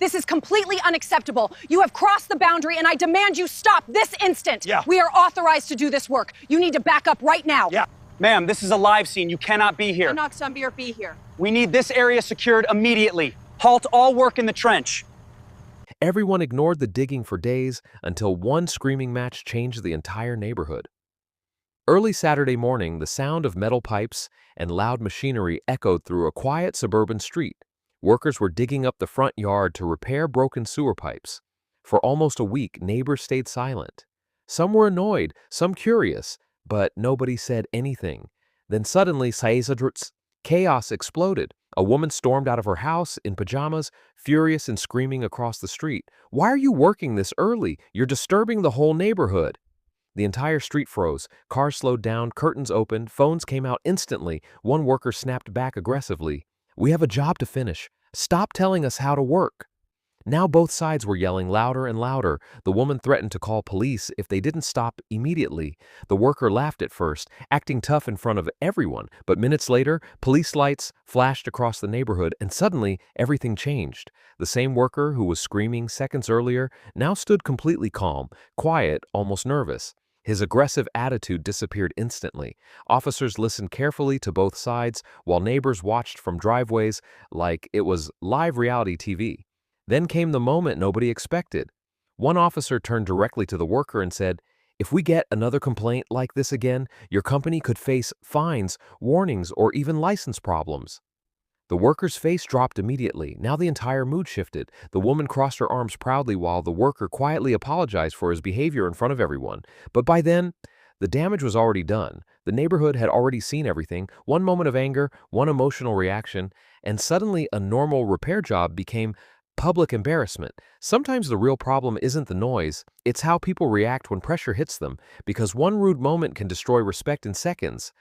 This is completely unacceptable. You have crossed the boundary, and I demand you stop this instant. Yeah. We are authorized to do this work. You need to back up right now. Yeah. Ma'am, this is a live scene. You cannot be here. I'm not Sunbeer, be here. We need this area secured immediately. Halt all work in the trench. Everyone ignored the digging for days until one screaming match changed the entire neighborhood. Early Saturday morning, the sound of metal pipes and loud machinery echoed through a quiet suburban street. Workers were digging up the front yard to repair broken sewer pipes. For almost a week, neighbors stayed silent. Some were annoyed, some curious, but nobody said anything. Then suddenly, chaos exploded. A woman stormed out of her house in pajamas, furious and screaming across the street. "Why are you working this early? You're disturbing the whole neighborhood." The entire street froze. Cars slowed down, curtains opened, phones came out instantly. One worker snapped back aggressively. "We have a job to finish. Stop telling us how to work." Now both sides were yelling louder and louder. The woman threatened to call police if they didn't stop immediately. The worker laughed at first, acting tough in front of everyone, but minutes later, police lights flashed across the neighborhood, and suddenly everything changed. The same worker who was screaming seconds earlier now stood completely calm, quiet, almost nervous. His aggressive attitude disappeared instantly. Officers listened carefully to both sides, while neighbors watched from driveways like it was live reality TV. Then came the moment nobody expected. One officer turned directly to the worker and said, "If we get another complaint like this again, your company could face fines, warnings, or even license problems." The worker's face dropped immediately. Now the entire mood shifted. The woman crossed her arms proudly while the worker quietly apologized for his behavior in front of everyone. But by then, the damage was already done. The neighborhood had already seen everything. One moment of anger, one emotional reaction, and suddenly a normal repair job became public embarrassment. Sometimes the real problem isn't the noise, it's how people react when pressure hits them, because one rude moment can destroy respect in seconds.